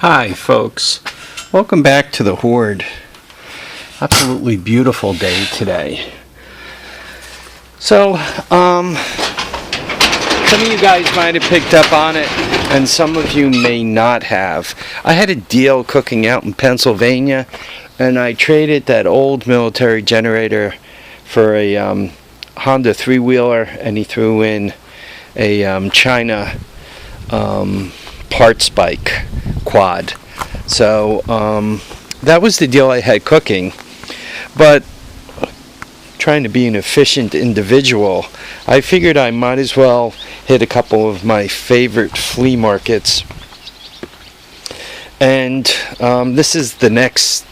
Hi folks, welcome back to the Hoard. Absolutely beautiful day today. So, some of you guys might have picked up on it and some of you may not have. I had a deal cooking out in Pennsylvania and I traded that old military generator for a Honda three-wheeler, and he threw in a China parts bike quad. So that was the deal I had cooking, but trying to be an efficient individual, I figured I might as well hit a couple of my favorite flea markets. And this is the next,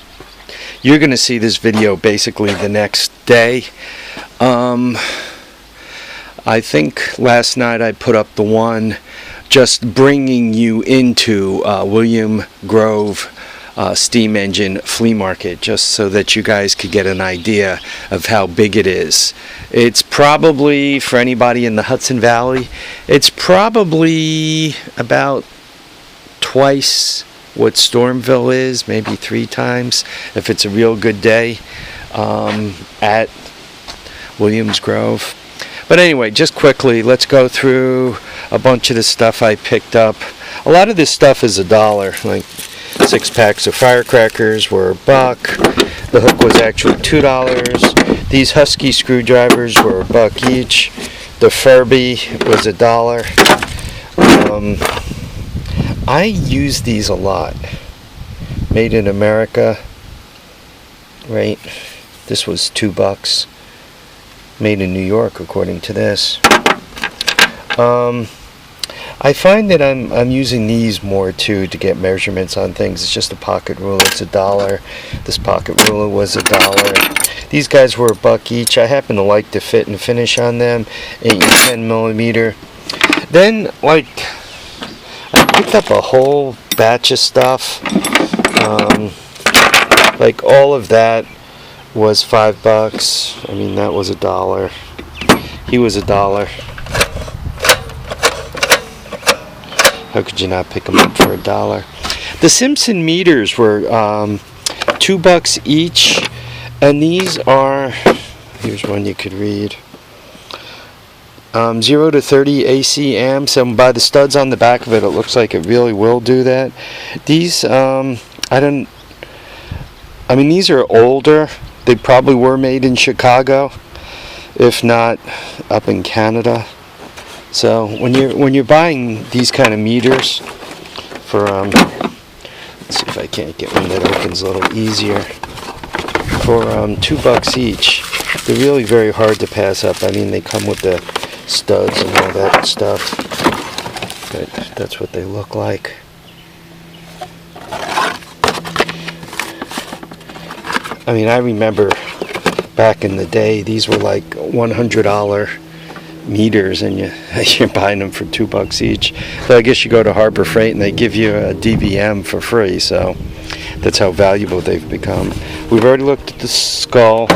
you're going to see this video basically the next day. I think last night I put up the one just bringing you into William Grove steam engine flea market, just so that you guys could get an idea of how big it is. It's probably, for anybody in the Hudson Valley, it's probably about twice what Stormville is, maybe 3 times if it's a real good day at Williams Grove. But anyway, just quickly, let's go through a bunch of the stuff I picked up. A lot of this stuff is $1, like 6 packs of firecrackers were $1. The hook was actually $2. These Husky screwdrivers were $1 each. The Furby was $1. I use these a lot. Made in America, right? This was $2. Made in New York, according to this. I find that I'm using these more too to get measurements on things. It's just a pocket ruler. It's $1. This pocket ruler was $1. These guys were $1 each. I happen to like the fit and finish on them. 8 and 10 millimeter. Then, like, I picked up a whole batch of stuff. Like all of that was $5. I mean, that was $1. He was $1. How could you not pick them up for $1? The Simpson Meters were $2 each, and these are, here's one you could read, 0 to 30 AC amps, and by the studs on the back of it, it looks like it really will do that. These, I mean, these are older. They probably were made in Chicago, if not up in Canada. So when you're buying these kind of meters for let's see if I can't get one that opens a little easier, for $2 each, they're really very hard to pass up. I mean, they come with the studs and all that stuff, but that's what they look like. I mean, I remember back in the day, these were like $100 meters, and you're buying them for $2 each. So I guess you go to Harbor Freight and they give you a DVM for free, so that's how valuable they've become. We've already looked at the skull.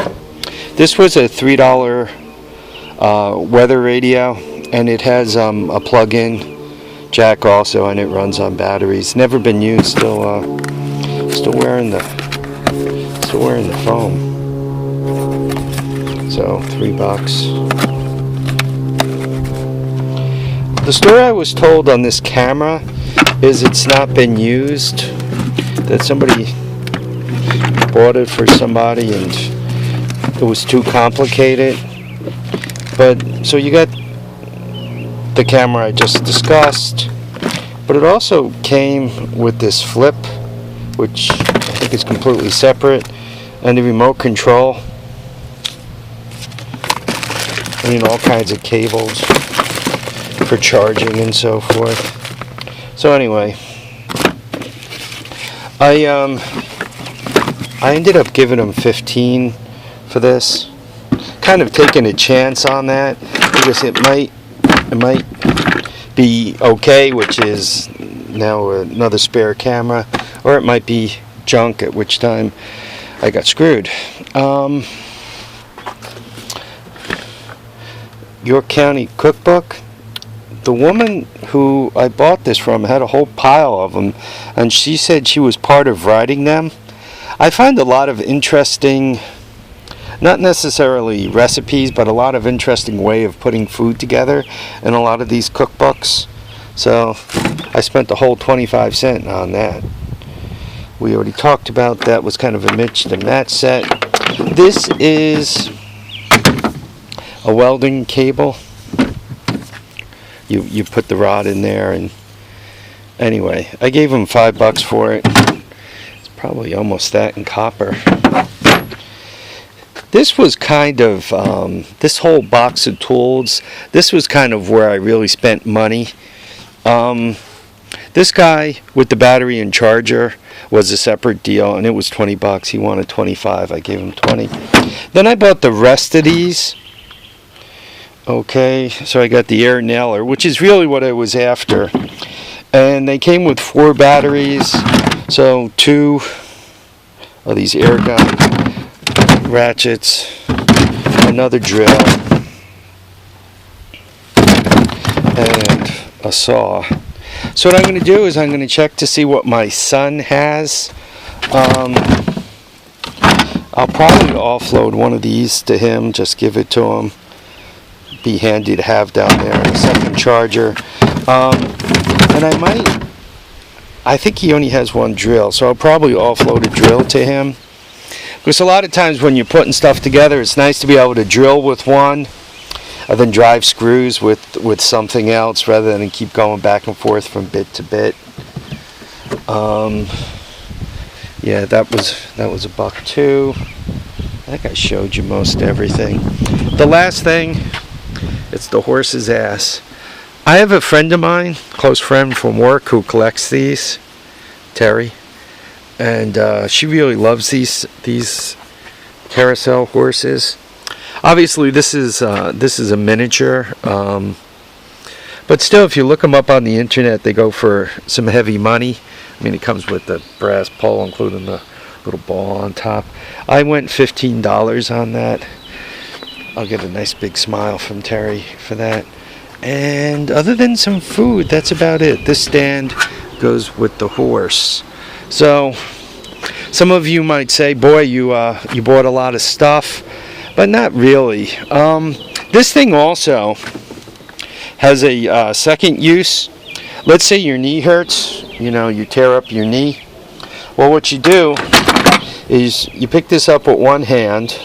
This was a $3 weather radio, and it has a plug-in jack also, and it runs on batteries. Never been used. Still wearing the foam. So $3. The story I was told on this camera is it's not been used, that somebody bought it for somebody and it was too complicated. But so you got the camera I just discussed, but it also came with this flip, which I think is completely separate, and the remote control. I mean, all kinds of cables for charging and so forth. So anyway, I ended up giving them 15 for this. Kind of taking a chance on that because it might be okay, which is now another spare camera, or it might be junk, at which time I got screwed. York County Cookbook. the woman who I bought this from had a whole pile of them, and she said she was part of writing them. I find a lot of interesting, not necessarily recipes, but a lot of interesting way of putting food together in a lot of these cookbooks. So I spent the whole 25 cents on that. We already talked about that. Was kind of a mix and match set. This is a welding cable. You put the rod in there, and anyway, I gave him $5 for it. It's probably almost that in copper. This was kind of this whole box of tools. This was kind of where I really spent money. This guy with the battery and charger was a separate deal, and it was $20. He wanted 25. I gave him 20. Then I bought the rest of these. Okay, so I got the air nailer, which is really what I was after. And they came with 4 batteries. So 2 of these air gun ratchets, another drill, and a saw. So what I'm going to do is I'm going to check to see what my son has. I'll probably offload one of these to him, just give it to him. Be handy to have down there, and a second charger. And I think he only has 1 drill, so I'll probably offload a drill to him. Because a lot of times when you're putting stuff together, it's nice to be able to drill with one, and then drive screws with something else, rather than keep going back and forth from bit to bit. Yeah, that was $1 too. I think I showed you most everything. The last thing, it's the horse's ass. I have a friend of mine, close friend from work, who collects these, Terry, and she really loves these carousel horses. Obviously, this is a miniature, but still, if you look them up on the internet, they go for some heavy money. I mean, it comes with the brass pole, including the little ball on top. I went $15 on that. I'll get a nice big smile from Terry for that. And other than some food, that's about it. This stand goes with the horse. So some of you might say, boy, you bought a lot of stuff, but not really. This thing also has a second use. Let's say your knee hurts, you tear up your knee. Well, what you do is you pick this up with one hand,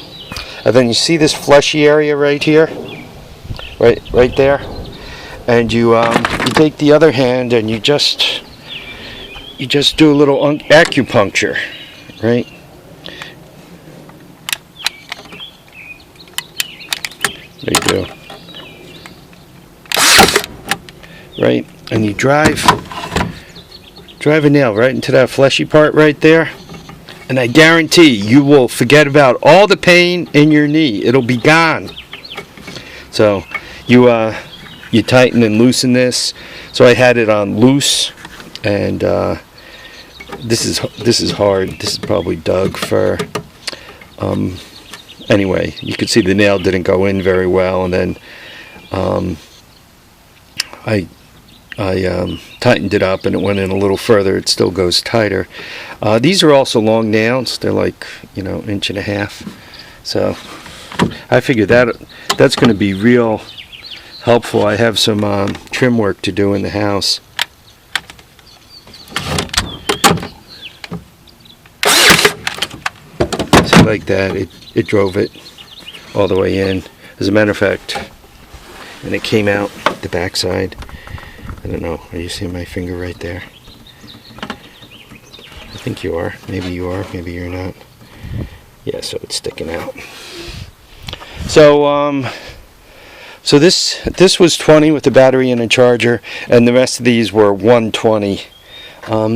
and then you see this fleshy area right here, right there, and you take the other hand and you just do a little acupuncture, right? There you go. Right, and you drive a nail right into that fleshy part right there, and I guarantee you will forget about all the pain in your knee. It'll be gone. So you tighten and loosen this. So I had it on loose, and this is hard. This is probably Doug fur. Anyway, you could see the nail didn't go in very well, and then I tightened it up and it went in a little further. It still goes tighter. These are also long nails. They're like, 1.5 inches. So I figured that's going to be real helpful. I have some trim work to do in the house. So like that, it drove it all the way in. As a matter of fact, and it came out the backside. I don't know. Are you seeing my finger right there? I think you are. Maybe you are. Maybe you're not. Yeah, so it's sticking out. So so this was 20 with the battery and a charger, and the rest of these were 120.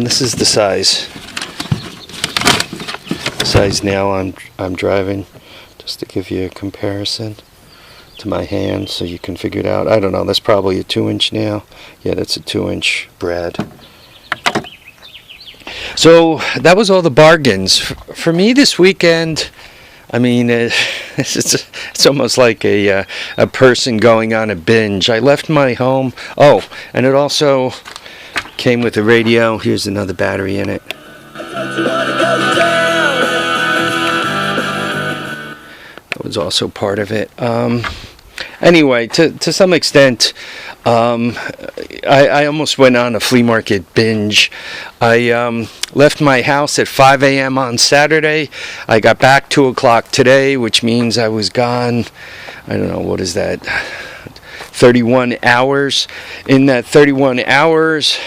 This is the size nail I'm driving, just to give you a comparison to my hand so you can figure it out. I don't know, that's probably a 2-inch nail. Yeah, that's a 2-inch brad. So that was all the bargains for me this weekend. I mean, It's almost like a person going on a binge. I left my home. Oh, and it also came with a radio. Here's another battery in it. That was also part of it. Anyway, to some extent, I almost went on a flea market binge. I left my house at 5 a.m. on Saturday. I got back 2 o'clock today, which means I was gone, I don't know, what is that, 31 hours. In that 31 hours,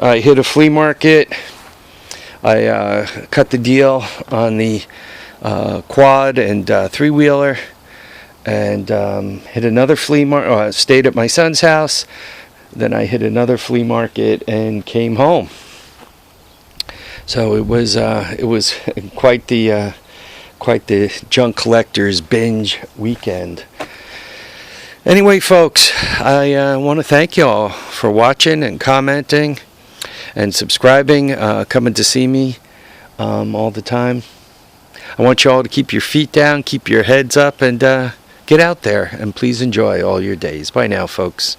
I hit a flea market. I cut the deal on the quad and three-wheeler, and hit another flea market. Stayed at my son's house. Then I hit another flea market and came home. So it was quite the junk collector's binge weekend. Anyway, folks, I want to thank you all for watching and commenting and subscribing, coming to see me all the time. I want you all to keep your feet down, keep your heads up, and get out there, and please enjoy all your days. Bye now, folks.